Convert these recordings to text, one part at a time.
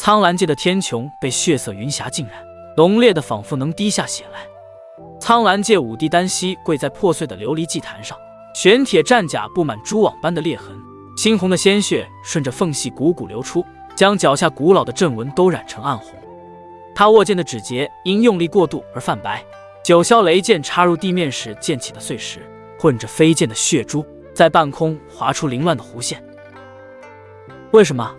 苍蓝界的天穹被血色云霞浸染，浓烈的仿佛能滴下血来。苍蓝界武帝单膝跪在破碎的琉璃祭坛上，玄铁战甲布满蛛网般的裂痕，猩红的鲜血顺着缝隙汩汩流出，将脚下古老的阵纹都染成暗红。他握剑的指节因用力过度而泛白，九霄雷剑插入地面时溅起的碎石，混着飞溅的血珠，在半空划出凌乱的弧线。为什么？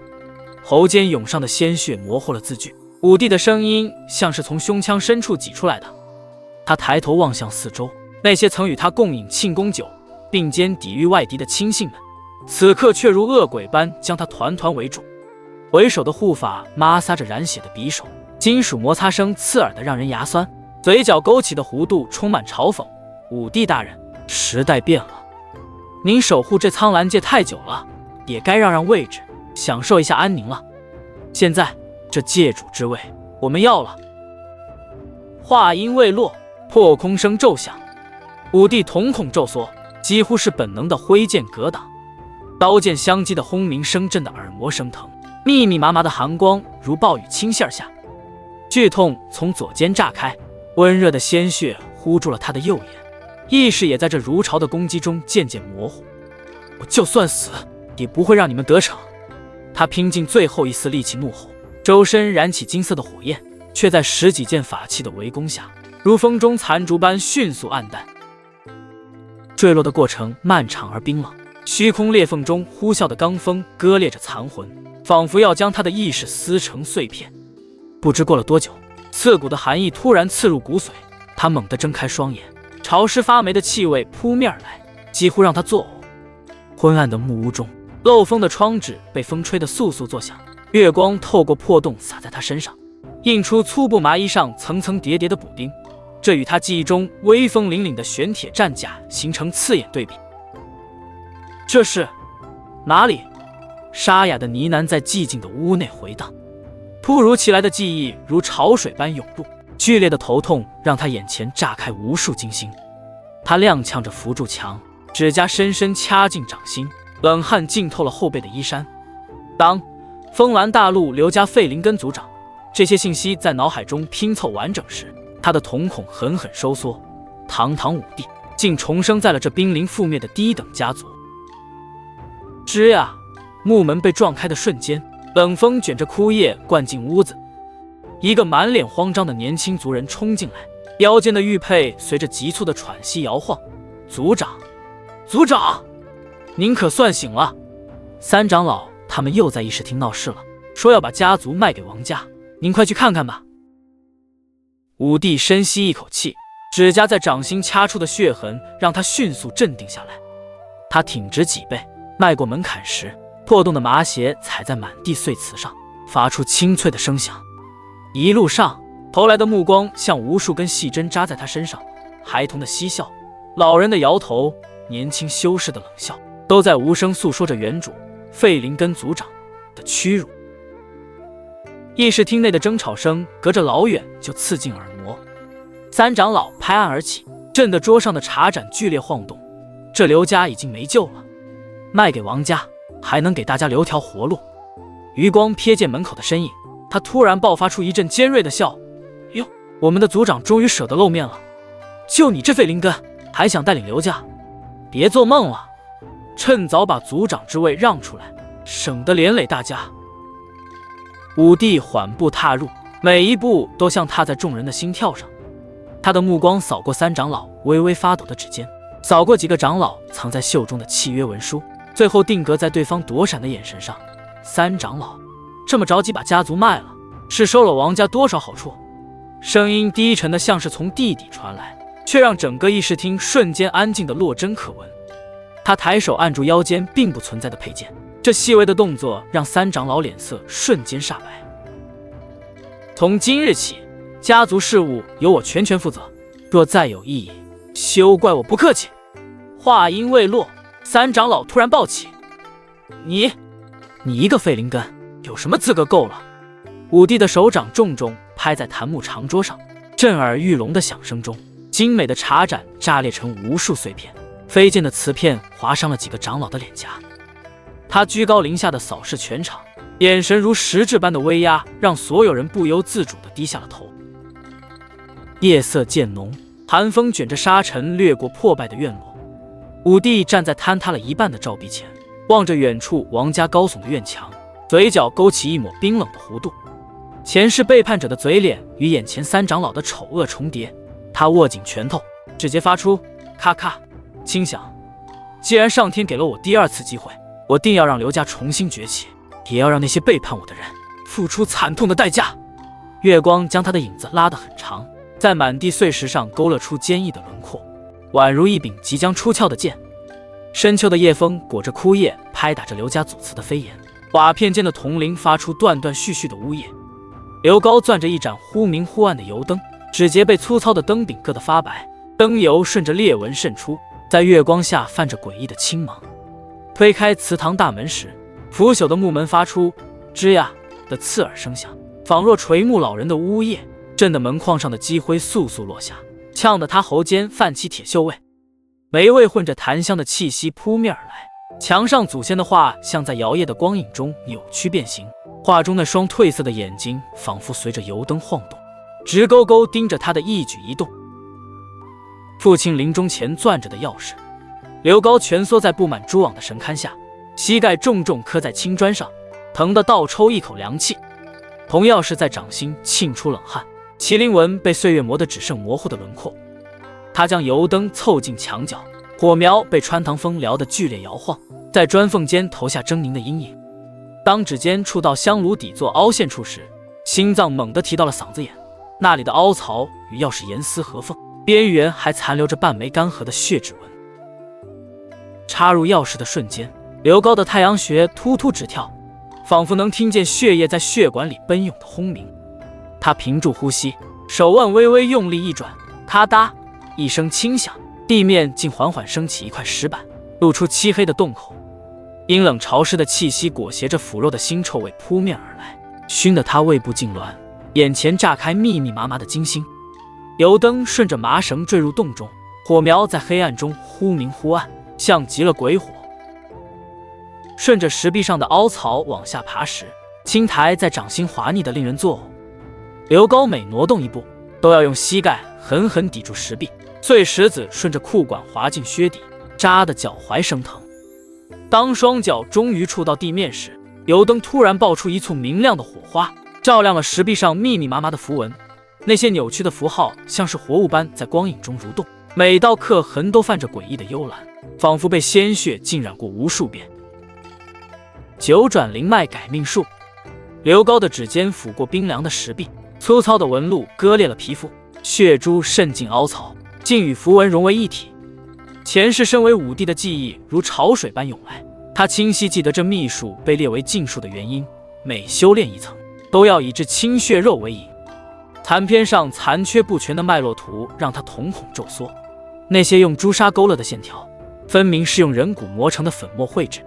喉间涌上的鲜血模糊了字句，武帝的声音像是从胸腔深处挤出来的。他抬头望向四周，那些曾与他共饮庆功酒、并肩抵御外敌的亲信们，此刻却如恶鬼般将他团团围住。为首的护法摩挲着染血的匕首，金属摩擦声刺耳的让人牙酸，嘴角勾起的弧度充满嘲讽。武帝大人，时代变了，您守护这苍蓝界太久了，也该让位置，享受一下安宁了。现在这界主之位我们要了。话音未落，破空声骤响，武帝瞳孔骤缩，几乎是本能的挥剑格挡。刀剑相击的轰鸣声震得耳膜生疼，密密麻麻的寒光如暴雨倾泻而下。剧痛从左肩炸开，温热的鲜血糊住了他的右眼，意识也在这如潮的攻击中渐渐模糊。我就算死，也不会让你们得逞。他拼尽最后一丝力气怒吼，周身燃起金色的火焰，却在十几件法器的围攻下，如风中残烛般迅速暗淡。坠落的过程漫长而冰冷，虚空裂缝中呼啸的罡风割裂着残魂，仿佛要将他的意识撕成碎片。不知过了多久，刺骨的寒意突然刺入骨髓，他猛地睁开双眼，潮湿发霉的气味扑面而来，几乎让他作呕。昏暗的木屋中，漏风的窗纸被风吹得簌簌作响，月光透过破洞洒在他身上，映出粗布麻衣上层层叠叠的补丁，这与他记忆中威风凛凛的玄铁战甲形成刺眼对比。这是哪里？沙哑的呢喃在寂静的屋内回荡。突如其来的记忆如潮水般涌入，剧烈的头痛让他眼前炸开无数金星。他踉跄着扶住墙，指甲深深掐进掌心，冷汗浸透了后背的衣衫。当风兰大陆刘家费林根族长，这些信息在脑海中拼凑完整时，他的瞳孔狠狠收缩。堂堂武帝竟重生在了这濒临覆灭的低等家族。吱呀！木门被撞开的瞬间，冷风卷着枯叶灌进屋子。一个满脸慌张的年轻族人冲进来，腰间的玉佩随着急促的喘息摇晃。族长，族长，您可算醒了！三长老他们又在议事厅闹事了，说要把家族卖给王家，您快去看看吧。武帝深吸一口气，指甲在掌心掐出的血痕让他迅速镇定下来。他挺直脊背，迈过门槛时，破洞的麻鞋踩在满地碎瓷上，发出清脆的声响。一路上，投来的目光像无数根细针扎在他身上，孩童的嬉笑，老人的摇头，年轻修士的冷笑，都在无声诉说着原主费林根族长的屈辱。议事厅内的争吵声隔着老远就刺进耳膜。三长老拍案而起，震得桌上的茶盏剧烈晃动。这刘家已经没救了，卖给王家还能给大家留条活路。余光瞥见门口的身影，他突然爆发出一阵尖锐的笑。哟，我们的族长终于舍得露面了，就你这费林根还想带领刘家？别做梦了，趁早把族长之位让出来，省得连累大家。武帝缓步踏入，每一步都像踏在众人的心跳上。他的目光扫过三长老微微发抖的指尖，扫过几个长老藏在袖中的契约文书，最后定格在对方躲闪的眼神上。三长老这么着急把家族卖了，是收了王家多少好处？声音低沉的像是从地底传来，却让整个议事厅瞬间安静的落针可闻。他抬手按住腰间并不存在的佩剑，这细微的动作让三长老脸色瞬间煞白。从今日起，家族事务由我全权负责，若再有异议，休怪我不客气。话音未落，三长老突然暴起：你一个费林根有什么资格够了？武帝的手掌重重拍在檀木长桌上，震耳欲聋的响声中，精美的茶盏炸裂成无数碎片，飞溅的瓷片划伤了几个长老的脸颊。他居高临下的扫视全场，眼神如实质般的威压，让所有人不由自主地低下了头。夜色渐浓，寒风卷着沙尘掠过破败的院落。武帝站在坍塌了一半的照壁前，望着远处王家高耸的院墙，嘴角勾起一抹冰冷的弧度。前世背叛者的嘴脸与眼前三长老的丑恶重叠，他握紧拳头，指节发出咔咔轻响。既然上天给了我第二次机会，我定要让刘家重新崛起，也要让那些背叛我的人付出惨痛的代价。月光将他的影子拉得很长，在满地碎石上勾勒出坚毅的轮廓，宛如一柄即将出鞘的剑。深秋的夜风裹着枯叶，拍打着刘家祖祠的飞檐，瓦片间的铜铃发出断断续续的呜咽。刘高攥着一盏忽明忽暗的油灯，指节被粗糙的灯柄硌得发白，灯油顺着裂纹渗出，在月光下泛着诡异的青芒。推开祠堂大门时，腐朽的木门发出吱呀的刺耳声响，仿若垂暮老人的呜咽，震得门框上的积灰簌簌落下，呛得他喉间泛起铁锈味。霉味混着檀香的气息扑面而来，墙上祖先的画像在摇曳的光影中扭曲变形，画中那双褪色的眼睛仿佛随着油灯晃动，直勾勾盯着他的一举一动。父亲临终前攥着的钥匙，刘高蜷缩在布满蛛网的神龛下，膝盖重重磕在青砖上，疼得倒抽一口凉气。铜钥匙在掌心沁出冷汗，麒麟纹被岁月磨得只剩模糊的轮廓。他将油灯凑近墙角，火苗被穿堂风燎得剧烈摇晃，在砖缝间投下狰狞的阴影。当指尖触到香炉底座凹陷处时，心脏猛地提到了嗓子眼，那里的凹槽与钥匙严丝合缝，边缘还残留着半枚干涸的血指纹。插入钥匙的瞬间，刘高的太阳穴突突直跳，仿佛能听见血液在血管里奔涌的轰鸣。他屏住呼吸，手腕微微用力一转，咔嗒一声轻响，地面竟缓缓升起一块石板，露出漆黑的洞口。阴冷潮湿的气息裹挟着腐肉的腥臭味扑面而来，熏得他胃部痉挛，眼前炸开密密麻麻的金星。油灯顺着麻绳坠入洞中，火苗在黑暗中忽明忽暗，像极了鬼火。顺着石壁上的凹槽往下爬时，青苔在掌心滑腻得令人作呕。刘高每挪动一步，都要用膝盖狠狠抵住石壁，碎石子顺着裤管滑进靴底，扎得脚踝生疼。当双脚终于触到地面时，油灯突然爆出一簇明亮的火花，照亮了石壁上密密麻麻的符文。那些扭曲的符号像是活物般在光影中蠕动，每道刻痕都泛着诡异的幽蓝，仿佛被鲜血浸染过无数遍。九转灵脉改命术。刘高的指尖抚过冰凉的石壁，粗糙的纹路割裂了皮肤，血珠渗进凹槽，竟与符文融为一体。前世身为武帝的记忆如潮水般涌来，他清晰记得这秘术被列为禁术的原因，每修炼一层，都要以这清血肉为引。残篇上残缺不全的脉络图让他瞳孔骤缩，那些用朱砂勾勒的线条，分明是用人骨磨成的粉末绘制。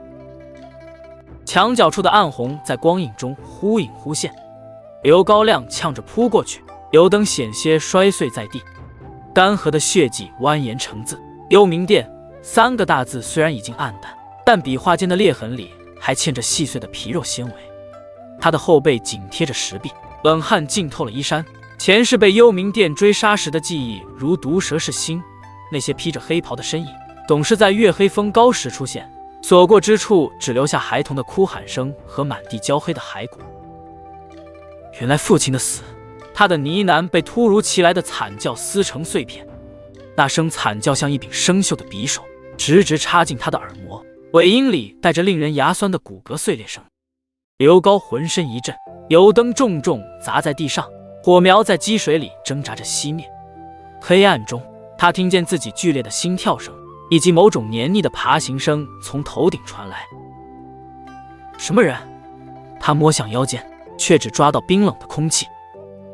墙角处的暗红在光影中忽隐忽现，刘高踉跄着扑过去，油灯险些摔碎在地，干涸的血迹蜿蜒成字。幽冥殿3个大字虽然已经暗淡，但笔画间的裂痕里还嵌着细碎的皮肉纤维。他的后背紧贴着石壁，冷汗浸透了衣衫。前世被幽冥殿追杀时的记忆如毒蛇噬心，那些披着黑袍的身影总是在月黑风高时出现，所过之处只留下孩童的哭喊声和满地焦黑的骸骨。原来父亲的死，他的呢喃被突如其来的惨叫撕成碎片，那声惨叫像一柄生锈的匕首，直直插进他的耳膜，尾音里带着令人牙酸的骨骼碎裂声。刘高浑身一震，油灯重重砸在地上，火苗在积水里挣扎着熄灭。黑暗中，他听见自己剧烈的心跳声，以及某种黏腻的爬行声从头顶传来。什么人？他摸向腰间，却只抓到冰冷的空气，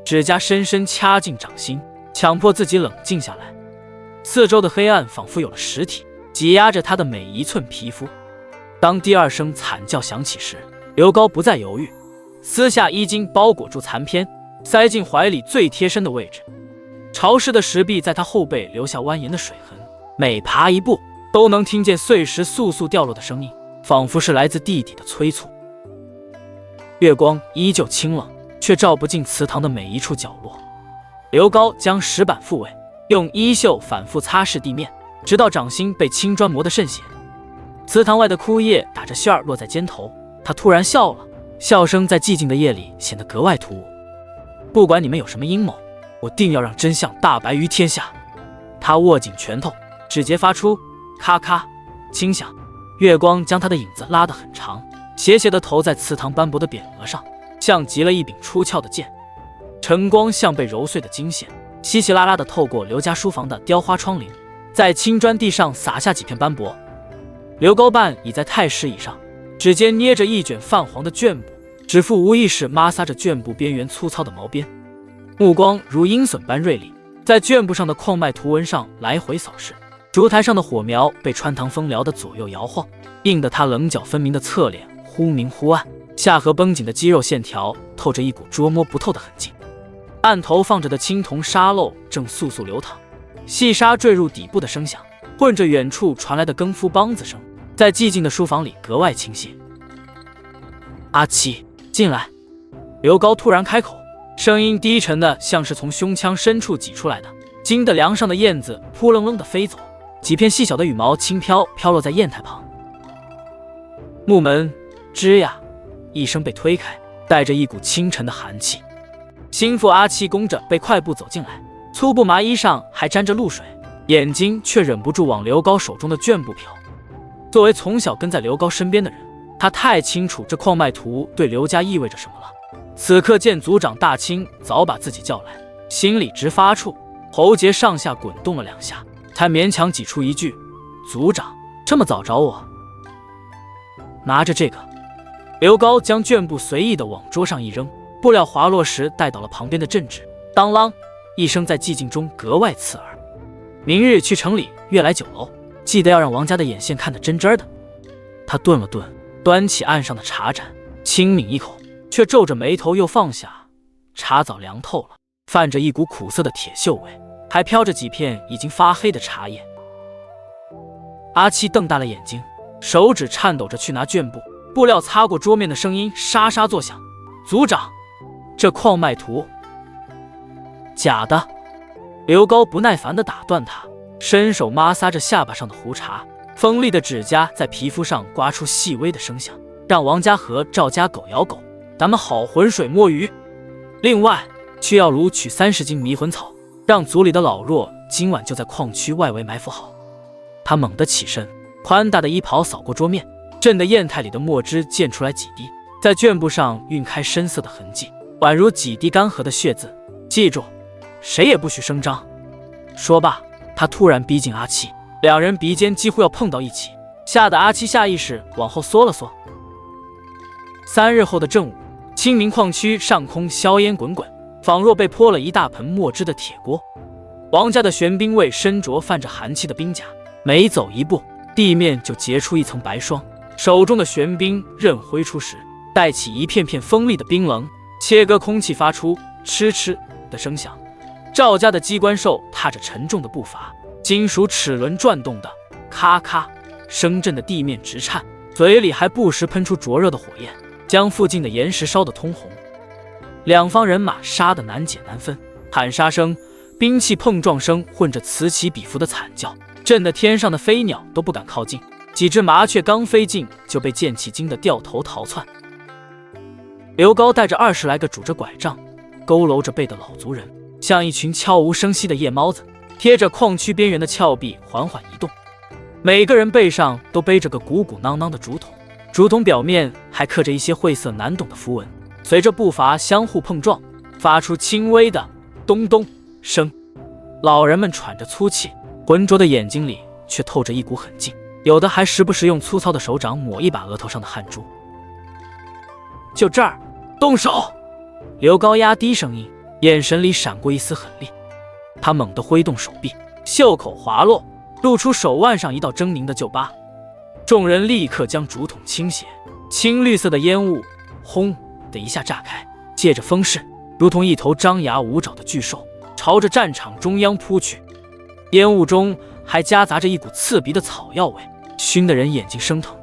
指甲深深掐进掌心，强迫自己冷静下来。四周的黑暗仿佛有了实体，挤压着他的每一寸皮肤。当第2声惨叫响起时，刘高不再犹豫，撕下衣襟包裹住残篇，塞进怀里最贴身的位置。潮湿的石壁在他后背留下蜿蜒的水痕，每爬一步都能听见碎石簌簌掉落的声音，仿佛是来自地底的催促。月光依旧清冷，却照不进祠堂的每一处角落。刘高将石板复位，用衣袖反复擦拭地面，直到掌心被青砖磨得渗血。祠堂外的枯叶打着旋儿落在肩头，他突然笑了，笑声在寂静的夜里显得格外突兀。不管你们有什么阴谋，我定要让真相大白于天下。他握紧拳头，指节发出咔咔轻响，月光将他的影子拉得很长，斜斜地投在祠堂斑驳的匾额上，像极了一柄出鞘的剑。晨光像被揉碎的金线，稀稀拉拉地透过刘家书房的雕花窗棂，在青砖地上撒下几片斑驳。刘高半倚在太师椅上，指尖捏着一卷泛黄的绢布，指腹无意识摩挲着绢布边缘粗糙的毛边，目光如鹰隼般锐利，在绢布上的矿脉图文上来回扫视。烛台上的火苗被穿堂风燎得左右摇晃，映得他棱角分明的侧脸忽明忽暗，下颌绷紧的肌肉线条透着一股捉摸不透的痕迹。案头放着的青铜沙漏正簌簌流淌，细沙坠入底部的声响混着远处传来的更夫梆子声，在寂静的书房里格外清晰。阿七，进来。刘高突然开口，声音低沉的像是从胸腔深处挤出来的。惊得梁上的燕子扑棱棱地飞走，几片细小的羽毛轻飘飘落在砚台旁。木门吱呀一声被推开，带着一股清沉的寒气。心腹阿七弓着背快步走进来，粗布麻衣上还沾着露水，眼睛却忍不住往刘高手中的绢布瞟。作为从小跟在刘高身边的人，他太清楚这矿脉图对刘家意味着什么了。此刻见族长大清早把自己叫来，心里直发怵，喉结上下滚动了2下，才勉强挤出一句：“族长这么早找我？”拿着这个，刘高将绢布随意地往桌上一扔，布料滑落时带到了旁边的镇纸，当啷一声在寂静中格外刺耳。明日去城里悦来酒楼，记得要让王家的眼线看得真真的。他顿了顿，端起案上的茶盏，轻抿一口，却皱着眉头又放下。茶早凉透了，泛着一股苦涩的铁锈味，还飘着几片已经发黑的茶叶。阿七瞪大了眼睛，手指颤抖着去拿绢布，布料擦过桌面的声音沙沙作响。族长，这矿脉图假的。刘高不耐烦地打断他，伸手摩挲着下巴上的胡茬，锋利的指甲在皮肤上刮出细微的声响，让王家和赵家狗咬狗，咱们好浑水摸鱼。另外，去药炉取30斤迷魂草，让族里的老弱今晚就在矿区外围埋伏好。他猛地起身，宽大的衣袍扫过桌面，震得砚台里的墨汁溅出来几滴，在绢布上晕开深色的痕迹，宛如几滴干涸的血渍。记住，谁也不许声张。说罢，他突然逼近阿七，两人鼻尖几乎要碰到一起，吓得阿七下意识往后缩了缩。3日后的正午，清明矿区上空硝烟滚滚，仿若被泼了一大盆墨汁的铁锅。王家的玄兵卫身着泛着寒气的兵甲，每走一步，地面就结出一层白霜，手中的玄兵刃挥出时，带起一片片锋利的冰棱，切割空气发出嗤嗤的声响。赵家的机关兽踏着沉重的步伐，金属齿轮转动的咔咔声震的地面直颤，嘴里还不时喷出灼热的火焰，将附近的岩石烧得通红。两方人马杀得难解难分，喊杀声、兵器碰撞声混着此起彼伏的惨叫，震得天上的飞鸟都不敢靠近。几只麻雀刚飞近，就被剑气惊得掉头逃窜。刘高带着20来个拄着拐杖、佝偻着背的老族人，像一群悄无声息的夜猫子，贴着矿区边缘的峭壁缓缓移动。每个人背上都背着个鼓鼓囊囊的竹筒，竹筒表面还刻着一些晦涩难懂的符文，随着步伐相互碰撞，发出轻微的咚咚声。老人们喘着粗气，浑浊的眼睛里却透着一股狠劲，有的还时不时用粗糙的手掌抹一把额头上的汗珠。就这儿，动手！刘高压低声音，眼神里闪过一丝狠厉。他猛地挥动手臂，袖口滑落，露出手腕上一道狰狞的旧疤。众人立刻将竹筒倾斜，青绿色的烟雾轰的一下炸开，借着风势，如同一头张牙舞爪的巨兽，朝着战场中央扑去。烟雾中还夹杂着一股刺鼻的草药味，熏得人眼睛生疼。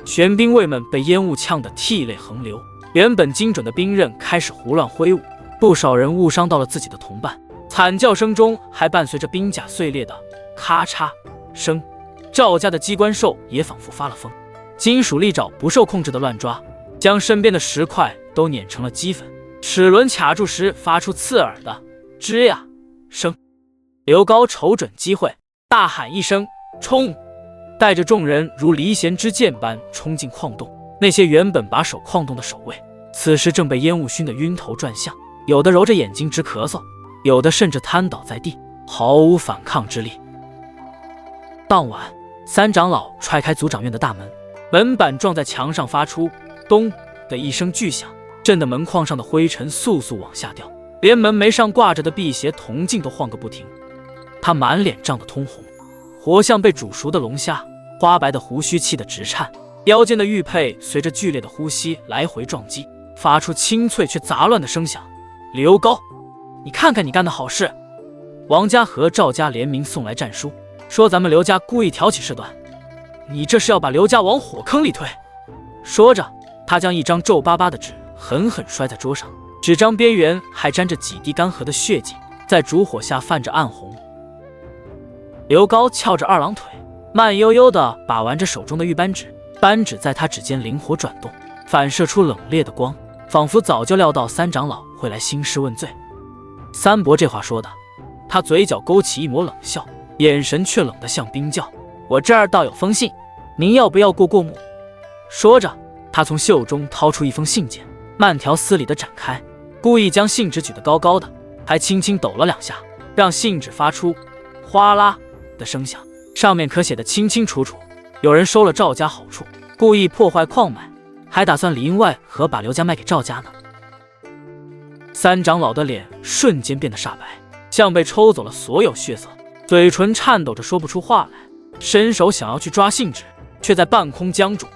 玄兵卫们被烟雾呛得涕泪横流，原本精准的兵刃开始胡乱挥舞，不少人误伤到了自己的同伴，惨叫声中还伴随着兵甲碎裂的咔嚓声。赵家的机关兽也仿佛发了疯，金属利爪不受控制的乱抓，将身边的石块都碾成了齑粉，齿轮卡住时发出刺耳的吱呀声。刘高瞅准机会，大喊一声冲，带着众人如离弦之箭般冲进矿洞。那些原本把守矿洞的守卫，此时正被烟雾熏得晕头转向，有的揉着眼睛直咳嗽，有的甚至瘫倒在地，毫无反抗之力。当晚，三长老踹开族长院的大门，门板撞在墙上，发出咚的一声巨响，震得门框上的灰尘簌簌往下掉，连门楣上挂着的辟邪铜镜都晃个不停。他满脸涨得通红，活像被煮熟的龙虾，花白的胡须气得直颤，腰间的玉佩随着剧烈的呼吸来回撞击，发出清脆却杂乱的声响。刘高，你看看你干的好事！王家和赵家联名送来战书，说咱们刘家故意挑起事端，你这是要把刘家往火坑里推。说着，他将一张皱巴巴的纸狠狠摔在桌上，纸张边缘还沾着几滴干涸的血迹，在烛火下泛着暗红。刘高翘着二郎腿，慢悠悠地把玩着手中的玉扳指，扳指在他指尖灵活转动，反射出冷冽的光，仿佛早就料到三长老会来兴师问罪。三伯这话说的，他嘴角勾起一抹冷笑，眼神却冷得像冰窖。我这儿倒有封信，您要不要过过目？说着，他从袖中掏出一封信件，慢条斯理地展开，故意将信纸举得高高的，还轻轻抖了两下，让信纸发出哗啦的声响，上面可写得清清楚楚，有人收了赵家好处，故意破坏矿脉，还打算里应外合把刘家卖给赵家呢。三长老的脸瞬间变得煞白，像被抽走了所有血色，嘴唇颤抖着说不出话来，伸手想要去抓信纸，却在半空僵住。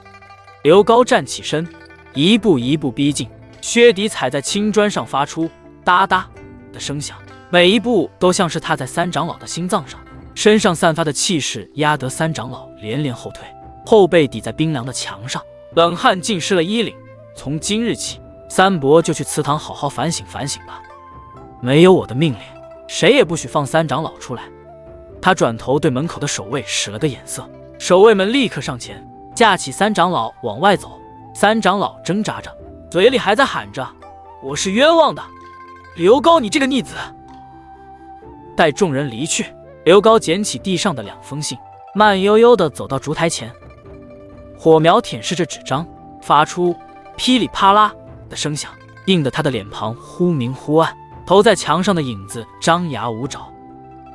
刘高站起身，一步一步逼近，靴底踩在青砖上，发出哒哒的声响，每一步都像是踏在三长老的心脏上，身上散发的气势压得三长老连连后退，后背抵在冰凉的墙上，冷汗浸湿了衣领。从今日起，三伯就去祠堂好好反省反省吧，没有我的命令，谁也不许放三长老出来。他转头对门口的守卫使了个眼色，守卫们立刻上前架起三长老往外走。三长老挣扎着，嘴里还在喊着我是冤枉的，刘高你这个逆子。待众人离去，刘高捡起地上的两封信，慢悠悠地走到烛台前，火苗舔舐着纸张，发出噼里啪啦的声响，映得他的脸庞忽明忽暗，投在墙上的影子张牙舞爪。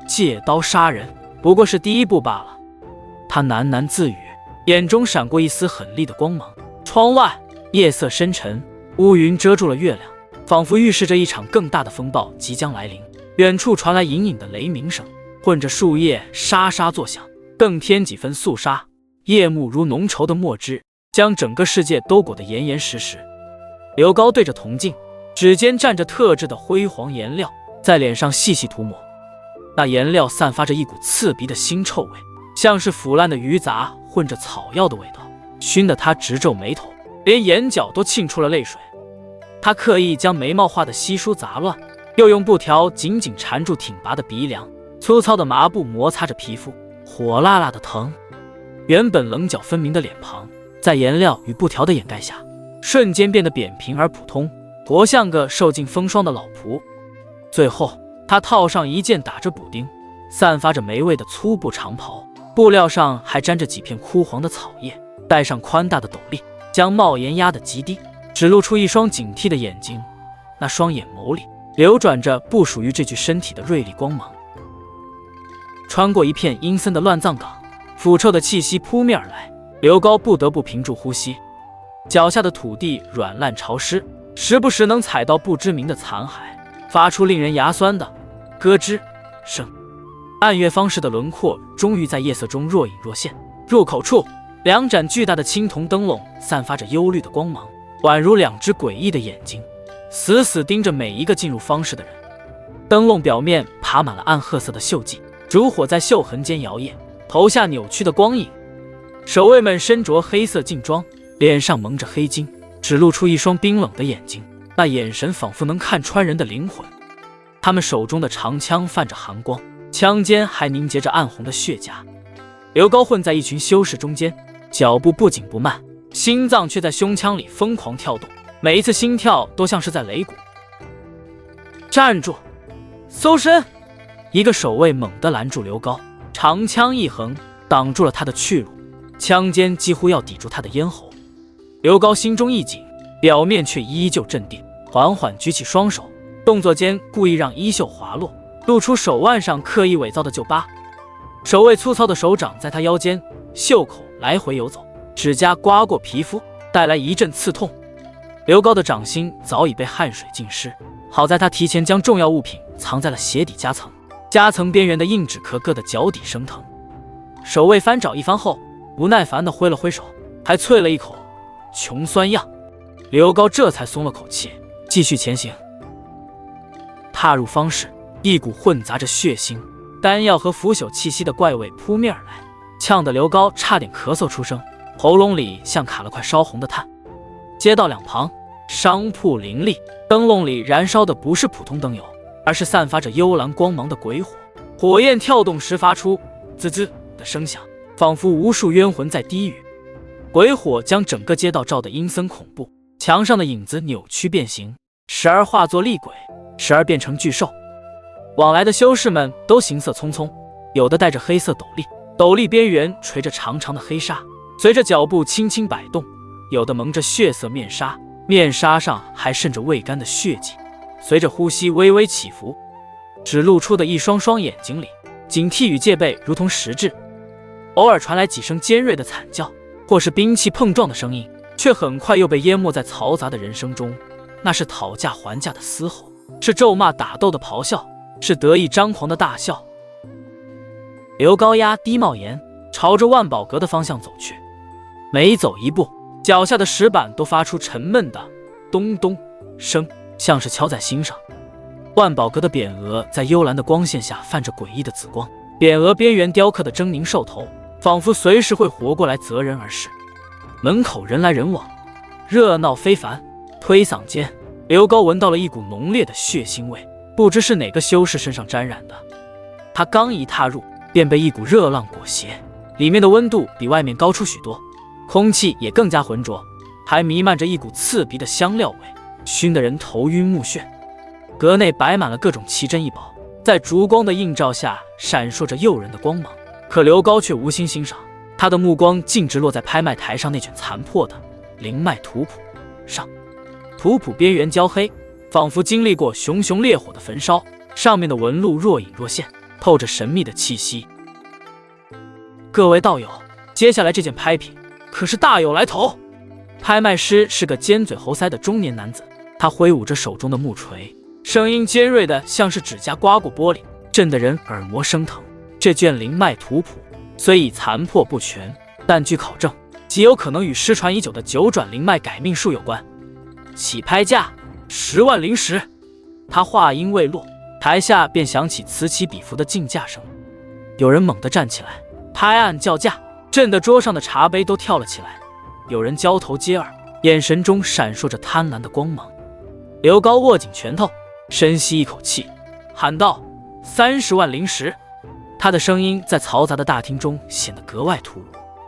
借刀杀人不过是第一步罢了，他喃喃自语，眼中闪过一丝狠厉的光芒。窗外夜色深沉，乌云遮住了月亮，仿佛预示着一场更大的风暴即将来临。远处传来隐隐的雷鸣声，混着树叶沙沙作响，更添几分肃杀。夜幕如浓稠的墨汁，将整个世界都裹得严严实实。刘高对着铜镜，指尖蘸着特制的辉煌颜料，在脸上细细涂抹。那颜料散发着一股刺鼻的腥臭味，像是腐烂的鱼杂混着草药的味道，熏得他直皱眉头，连眼角都沁出了泪水。他刻意将眉毛画得稀疏杂乱，又用布条紧紧缠住挺拔的鼻梁，粗糙的麻布摩擦着皮肤，火辣辣的疼。原本棱角分明的脸庞，在颜料与布条的掩盖下，瞬间变得扁平而普通，活像个受尽风霜的老仆。最后，他套上一件打着补丁、散发着霉味的粗布长袍，布料上还沾着几片枯黄的草叶，戴上宽大的斗笠，将帽檐压得极低，只露出一双警惕的眼睛，那双眼眸里流转着不属于这具身体的锐利光芒。穿过一片阴森的乱葬岗，腐臭的气息扑面而来，刘高不得不屏住呼吸，脚下的土地软烂潮湿，时不时能踩到不知名的残骸，发出令人牙酸的咯吱声。暗月方式的轮廓终于在夜色中若隐若现，入口处两盏巨大的青铜灯笼散发着幽绿的光芒，宛如两只诡异的眼睛，死死盯着每一个进入方室的人。灯笼表面爬满了暗褐色的锈迹，烛火在锈痕间摇曳，投下扭曲的光影。守卫们身着黑色劲装，脸上蒙着黑巾，只露出一双冰冷的眼睛，那眼神仿佛能看穿人的灵魂。他们手中的长枪泛着寒光，枪尖还凝结着暗红的血痂。刘高混在一群修士中间，脚步不紧不慢，心脏却在胸腔里疯狂跳动，每一次心跳都像是在擂鼓。站住！搜身！一个守卫猛地拦住刘高，长枪一横，挡住了他的去路，枪尖几乎要抵住他的咽喉。刘高心中一紧，表面却依旧镇定，缓缓举起双手，动作间故意让衣袖滑落，露出手腕上刻意伪造的旧疤。守卫粗糙的手掌在他腰间、袖口来回游走，指甲刮过皮肤，带来一阵刺痛。刘高的掌心早已被汗水浸湿，好在他提前将重要物品藏在了鞋底夹层，夹层边缘的硬纸壳硌得脚底生疼。守卫翻找一番后，不耐烦地挥了挥手，还啐了一口穷酸样。刘高这才松了口气，继续前行。踏入方室，一股混杂着血腥、丹药和腐朽气息的怪味扑面而来，呛得刘高差点咳嗽出声，喉咙里像卡了块烧红的炭。街道两旁商铺林立，灯笼里燃烧的不是普通灯油，而是散发着幽蓝光芒的鬼火，火焰跳动时发出滋滋的声响，仿佛无数冤魂在低语。鬼火将整个街道照得阴森恐怖，墙上的影子扭曲变形，时而化作厉鬼，时而变成巨兽。往来的修士们都行色匆匆，有的戴着黑色斗笠，斗笠边缘垂着长长的黑纱，随着脚步轻轻摆动；有的蒙着血色面纱，面纱上还渗着未干的血迹，随着呼吸微微起伏。只露出的一双双眼睛里，警惕与戒备如同实质。偶尔传来几声尖锐的惨叫，或是兵器碰撞的声音，却很快又被淹没在嘈杂的人声中。那是讨价还价的嘶吼，是咒骂打斗的咆哮，是得意张狂的大笑。刘高压低帽檐，朝着万宝阁的方向走去。每走一步，脚下的石板都发出沉闷的咚咚声，像是敲在心上。万宝阁的匾额在幽蓝的光线下泛着诡异的紫光，匾额边缘雕刻的狰狞兽头，仿佛随时会活过来择人而噬。门口人来人往，热闹非凡。推搡间，刘高闻到了一股浓烈的血腥味，不知是哪个修士身上沾染的。他刚一踏入，便被一股热浪裹挟，里面的温度比外面高出许多，空气也更加浑浊，还弥漫着一股刺鼻的香料味，熏得人头晕目眩。阁内摆满了各种奇珍异宝，在烛光的映照下闪烁着诱人的光芒，可刘高却无心欣赏，他的目光径直落在拍卖台上那卷残破的灵脉图谱上。图谱边缘焦黑，仿佛经历过熊熊烈火的焚烧，上面的纹路若隐若现，透着神秘的气息。各位道友，接下来这件拍品可是大有来头。拍卖师是个尖嘴猴腮的中年男子，他挥舞着手中的木锤，声音尖锐的像是指甲刮过玻璃，震得人耳膜生疼。这卷灵脉图谱虽已残破不全，但据考证，极有可能与失传已久的九转灵脉改命术有关。起拍价10万灵石。他话音未落，台下便响起此起彼伏的竞价声。有人猛地站起来，拍案叫价，震得桌上的茶杯都跳了起来。有人交头接耳，眼神中闪烁着贪婪的光芒。刘高握紧拳头，深吸一口气，喊道：“30万灵石！”他的声音在嘈杂的大厅中显得格外突兀，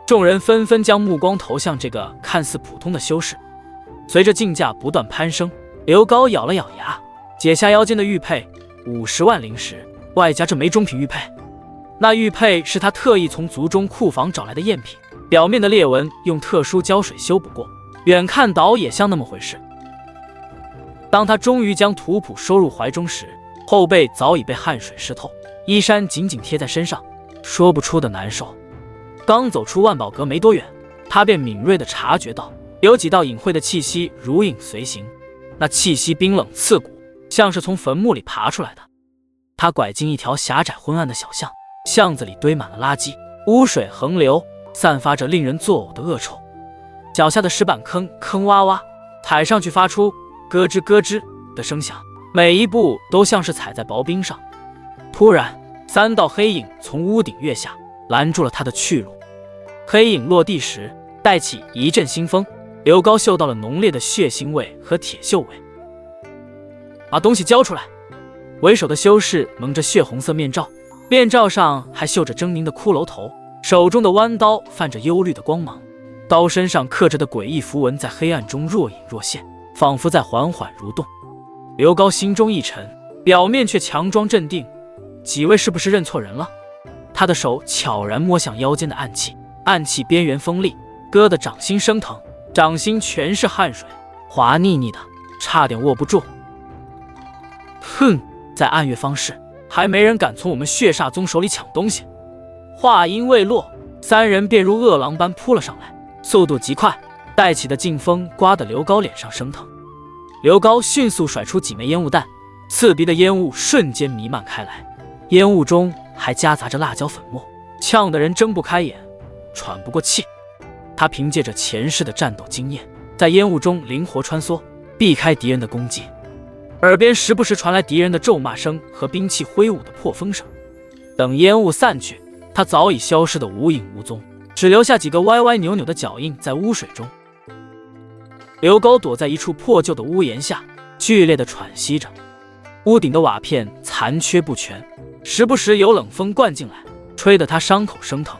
众人纷纷将目光投向这个看似普通的修士。随着竞价不断攀升，刘高咬了咬牙，解下腰间的玉佩，50万灵石，外加这枚中品玉佩。那玉佩是他特意从族中库房找来的赝品，表面的裂纹用特殊胶水修补过，远看倒也像那么回事。当他终于将图谱收入怀中时，后背早已被汗水湿透，衣衫紧紧贴在身上，说不出的难受。刚走出万宝阁没多远，他便敏锐地察觉到有几道隐晦的气息如影随形，那气息冰冷刺骨，像是从坟墓里爬出来的。他拐进一条狭窄昏暗的小巷，巷子里堆满了垃圾，污水横流，散发着令人作呕的恶臭。脚下的石板坑坑洼洼，踩上去发出咯吱咯吱的声响，每一步都像是踩在薄冰上。突然，3道黑影从屋顶跃下，拦住了他的去路。黑影落地时，带起一阵腥风。刘高嗅到了浓烈的血腥味和铁锈味。把东西交出来！为首的修士蒙着血红色面罩，面罩上还绣着狰狞的骷髅头，手中的弯刀泛着幽绿的光芒，刀身上刻着的诡异符文在黑暗中若隐若现，仿佛在缓缓蠕动。刘高心中一沉，表面却强装镇定。几位是不是认错人了？他的手悄然摸向腰间的暗器，暗器边缘锋利，割得掌心生疼，掌心全是汗水，滑腻腻的，差点握不住。哼，在暗月方士，还没人敢从我们血煞宗手里抢东西。话音未落，三人便如饿狼般扑了上来，速度极快，带起的劲风刮得刘高脸上生疼。刘高迅速甩出几枚烟雾弹，刺鼻的烟雾瞬间弥漫开来，烟雾中还夹杂着辣椒粉末，呛得人睁不开眼，喘不过气。他凭借着前世的战斗经验，在烟雾中灵活穿梭，避开敌人的攻击。耳边时不时传来敌人的咒骂声和兵器挥舞的破风声。等烟雾散去，他早已消失得无影无踪，只留下几个歪歪扭扭的脚印在污水中。刘高躲在一处破旧的屋檐下，剧烈地喘息着。屋顶的瓦片残缺不全，时不时有冷风灌进来，吹得他伤口生疼。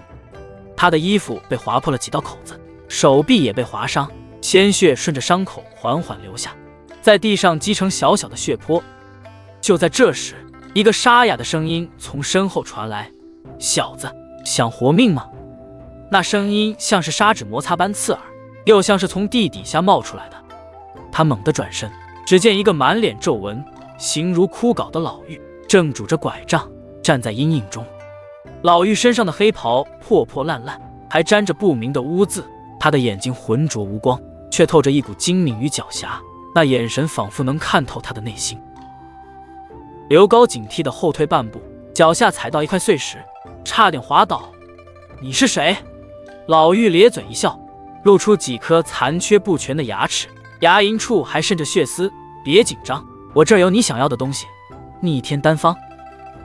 他的衣服被划破了几道口子，手臂也被划伤，鲜血顺着伤口缓缓流下，在地上积成小小的血泊。就在这时，一个沙哑的声音从身后传来：“小子，想活命吗？”那声音像是砂纸摩擦般刺耳，又像是从地底下冒出来的。他猛地转身，只见一个满脸皱纹、形如枯槁的老妪正拄着拐杖站在阴影中。老妪身上的黑袍破破烂烂，还沾着不明的污渍，她的眼睛浑浊无光，却透着一股精明与狡黠，那眼神仿佛能看透他的内心。刘高警惕地后退半步，脚下踩到一块碎石，差点滑倒。“你是谁？”老妪咧嘴一笑，露出几颗残缺不全的牙齿，牙龈处还渗着血丝。“别紧张，我这儿有你想要的东西，逆天丹方。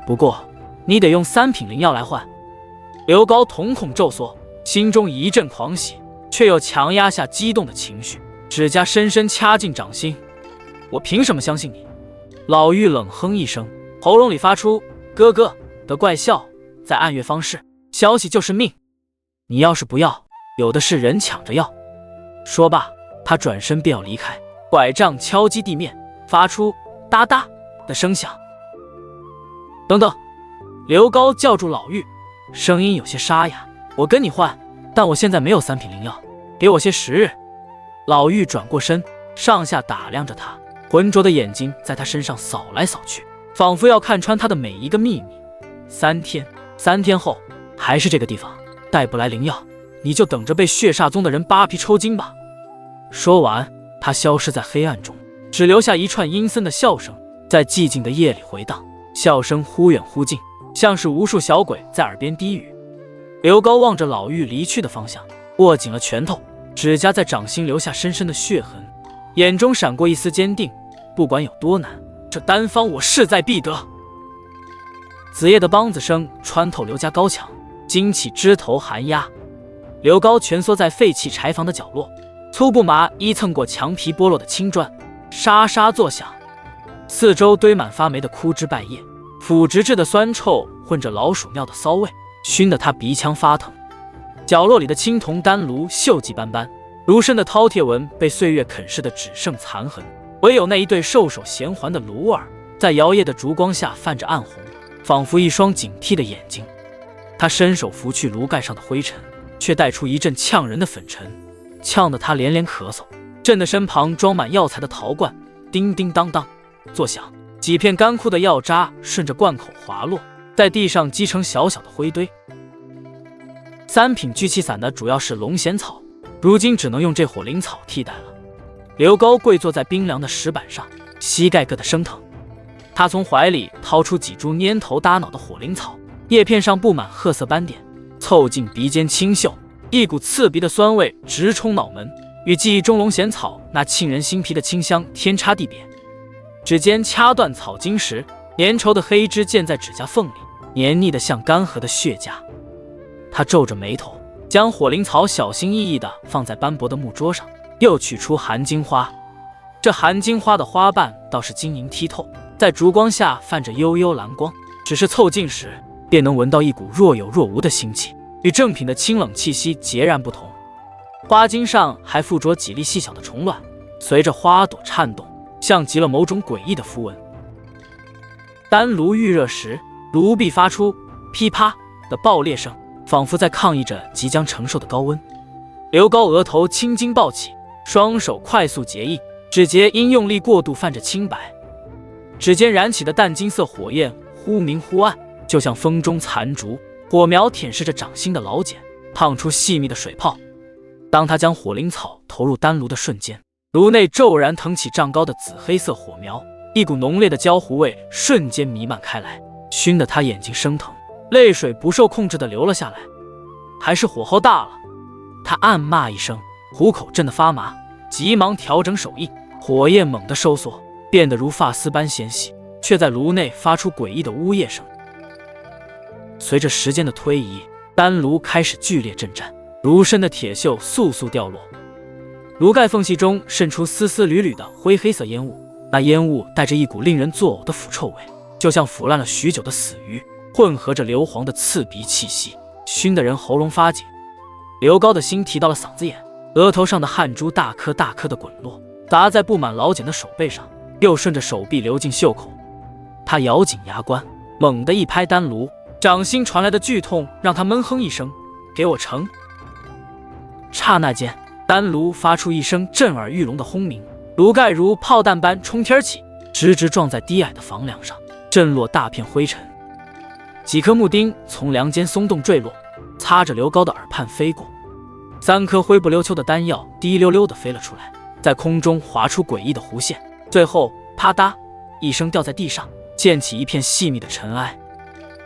不过你得用3品灵药来换。”刘高瞳孔骤缩，心中一阵狂喜，却又强压下激动的情绪，指甲深深掐进掌心。“我凭什么相信你？”老妪冷哼一声，喉咙里发出“咯咯”的怪笑。“在暗月方士，消息就是命，你要是不要，有的是人抢着要。”说罢，他转身便要离开，拐杖敲击地面，发出哒哒的声响。“等等！”刘高叫住老妪，声音有些沙哑：“我跟你换，但我现在没有3品灵药，给我些时日。”老妪转过身，上下打量着他，浑浊的眼睛在他身上扫来扫去，仿佛要看穿他的每一个秘密。3天后，还是这个地方，带不来灵药，你就等着被血煞宗的人扒皮抽筋吧。说完，他消失在黑暗中，只留下一串阴森的笑声在寂静的夜里回荡，笑声忽远忽近，像是无数小鬼在耳边低语。刘高望着老妪离去的方向，握紧了拳头，指甲在掌心留下深深的血痕，眼中闪过一丝坚定。不管有多难，这丹方我势在必得。子夜的梆子声穿透刘家高墙，惊起枝头寒鸦。刘高蜷缩在废弃柴房的角落，粗布麻衣蹭过墙皮剥落的青砖，沙沙作响。四周堆满发霉的枯枝败叶，腐殖质的酸臭混着老鼠尿的骚味，熏得他鼻腔发疼。角落里的青铜丹炉锈迹斑斑，炉身的饕餮纹被岁月啃噬的只剩残痕，唯有那一对兽首衔环的炉耳在摇曳的烛光下泛着暗红，仿佛一双警惕的眼睛。他伸手拂去炉盖上的灰尘，却带出一阵呛人的粉尘，呛得他连连咳嗽，震得身旁装满药材的陶罐叮叮当当作响，几片干枯的药渣顺着罐口滑落，在地上积成小小的灰堆。3品聚气散的主要是龙涎草，如今只能用这火灵草替代了。刘高跪坐在冰凉的石板上，膝盖硌得生疼。他从怀里掏出几株蔫头耷脑的火灵草，叶片上布满褐色斑点，凑近鼻尖轻嗅，一股刺鼻的酸味直冲脑门，与记忆中龙涎草那沁人心脾的清香天差地别。指尖掐断草茎时，粘稠的黑汁溅在指甲缝里，黏腻得像干涸的血痂。他皱着眉头，将火灵草小心翼翼地放在斑驳的木桌上，又取出含金花。这含金花的花瓣倒是晶莹剔透，在烛光下泛着幽幽蓝光，只是凑近时便能闻到一股若有若无的腥气，与正品的清冷气息截然不同。花茎上还附着几粒细小的虫卵，随着花朵颤动，像极了某种诡异的符文。丹炉预热时，炉壁发出噼啪的爆裂声，仿佛在抗议着即将承受的高温。刘高额头青筋暴起，双手快速结印，指节因用力过度泛着青白，指尖燃起的淡金色火焰忽明忽暗，就像风中残烛，火苗舔舐着掌心的老茧，烫出细密的水泡。当他将火灵草投入丹炉的瞬间，炉内骤然腾起丈高的紫黑色火苗，一股浓烈的焦糊味瞬间弥漫开来，熏得他眼睛生疼，泪水不受控制地流了下来。还是火候大了，他暗骂一声，虎口震得发麻，急忙调整手印，火焰猛地收缩，变得如发丝般纤细，却在炉内发出诡异的呜咽声。随着时间的推移，丹炉开始剧烈震颤，炉身的铁锈簌簌掉落，炉盖缝隙中渗出丝丝缕缕的灰黑色烟雾，那烟雾带着一股令人作呕的腐臭味，就像腐烂了许久的死鱼，混合着硫磺的刺鼻气息，熏得人喉咙发紧。刘高的心提到了嗓子眼，额头上的汗珠大颗大颗的滚落，砸在布满老茧的手背上，又顺着手臂流进袖口。他咬紧牙关，猛地一拍丹炉，掌心传来的剧痛让他闷哼一声，给我盛。刹那间，丹炉发出一声震耳欲聋的轰鸣，炉盖如炮弹般冲天起，直直撞在低矮的房梁上，震落大片灰尘。几颗木钉从梁间松动坠落，擦着刘高的耳畔飞过。3颗灰不溜秋的丹药滴溜溜地飞了出来，在空中划出诡异的弧线，最后啪嗒一声掉在地上，溅起一片细密的尘埃。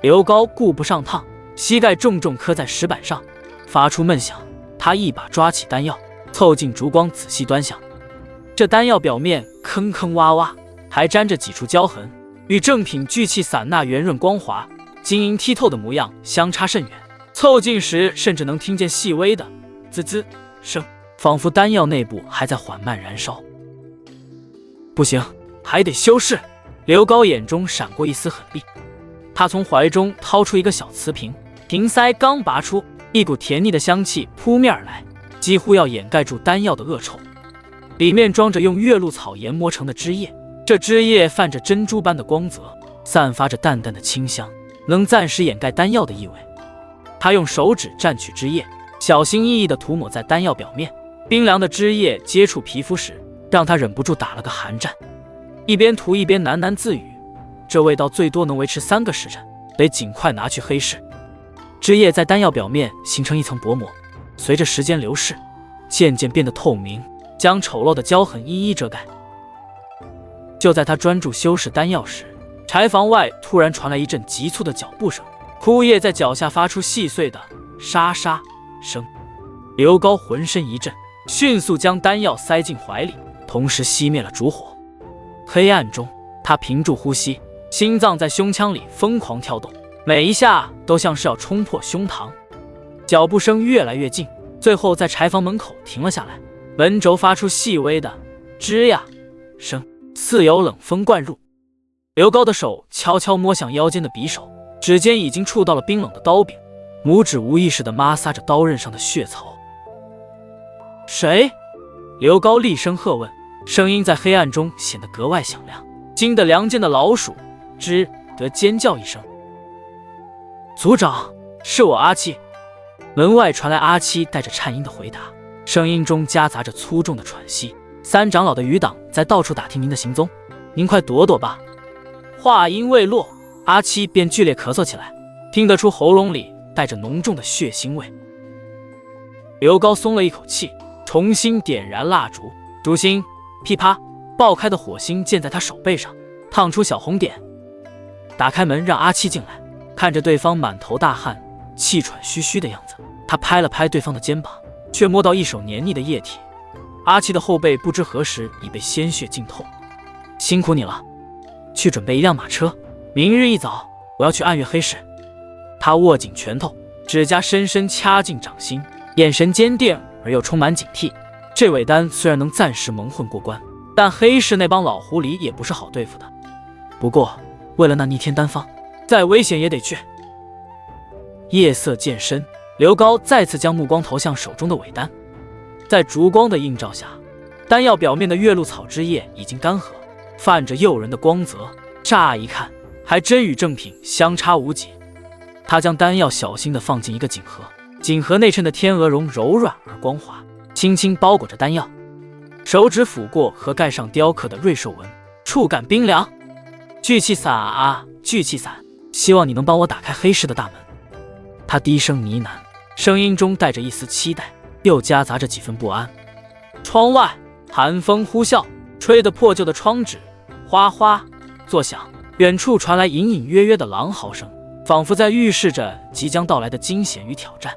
刘高顾不上烫，膝盖重重磕在石板上，发出闷响。他一把抓起丹药，凑近烛光仔细端详。这丹药表面坑坑洼洼，还沾着几处焦痕，与正品聚气散那圆润光滑、晶莹剔透的模样相差甚远。凑近时，甚至能听见细微的滋滋声，仿佛丹药内部还在缓慢燃烧。不行，还得修饰。刘高眼中闪过一丝狠厉，他从怀中掏出一个小瓷瓶，瓶塞刚拔出，一股甜腻的香气扑面而来，几乎要掩盖住丹药的恶臭。里面装着用月露草研磨成的汁液，这汁液泛着珍珠般的光泽，散发着淡淡的清香，能暂时掩盖丹药的异味。他用手指蘸取汁液，小心翼翼地涂抹在丹药表面，冰凉的汁液接触皮肤时，让他忍不住打了个寒战。一边涂一边喃喃自语，这味道最多能维持3个时辰，得尽快拿去黑市。汁液在丹药表面形成一层薄膜，随着时间流逝，渐渐变得透明，将丑陋的焦痕一一遮盖。就在他专注修饰丹药时，柴房外突然传来一阵急促的脚步声，枯叶在脚下发出细碎的沙沙声。刘高浑身一震，迅速将丹药塞进怀里，同时熄灭了烛火。黑暗中，他屏住呼吸，心脏在胸腔里疯狂跳动，每一下都像是要冲破胸膛。脚步声越来越近，最后在柴房门口停了下来，门轴发出细微的吱呀声，似有冷风灌入。刘高的手悄悄摸向腰间的匕首，指尖已经触到了冰冷的刀柄，拇指无意识地摩挲着刀刃上的血槽。谁？刘高厉声喝问，声音在黑暗中显得格外响亮，惊得梁间的老鼠吱得尖叫一声。族长，是我阿七。门外传来阿七带着颤音的回答，声音中夹杂着粗重的喘息。3长老的余党在到处打听您的行踪，您快躲躲吧。话音未落，阿七便剧烈咳嗽起来，听得出喉咙里带着浓重的血腥味。刘高松了一口气，重新点燃蜡烛，烛芯噼啪爆开的火星溅在他手背上，烫出小红点。打开门让阿七进来，看着对方满头大汗、气喘吁吁的样子，他拍了拍对方的肩膀，却摸到一手黏腻的液体。阿七的后背不知何时已被鲜血浸透。辛苦你了，去准备一辆马车，明日一早我要去暗月黑市。他握紧拳头，指甲深深掐进掌心，眼神坚定而又充满警惕。这尾丹虽然能暂时蒙混过关，但黑市那帮老狐狸也不是好对付的。不过为了那逆天丹方，再危险也得去。夜色渐深，刘高再次将目光投向手中的尾丹，在烛光的映照下，丹药表面的月露草汁液已经干涸，泛着诱人的光泽，乍一看还真与正品相差无几。他将丹药小心地放进一个锦盒，锦盒内衬的天鹅绒柔软而光滑，轻轻包裹着丹药，手指抚过盒盖上雕刻的瑞兽纹，触感冰凉。聚气伞啊，聚气伞，希望你能帮我打开黑市的大门。他低声呢喃，声音中带着一丝期待，又夹杂着几分不安。窗外寒风呼啸，吹得破旧的窗纸哗哗作响，远处传来隐隐约约的狼嚎声，仿佛在预示着即将到来的惊险与挑战。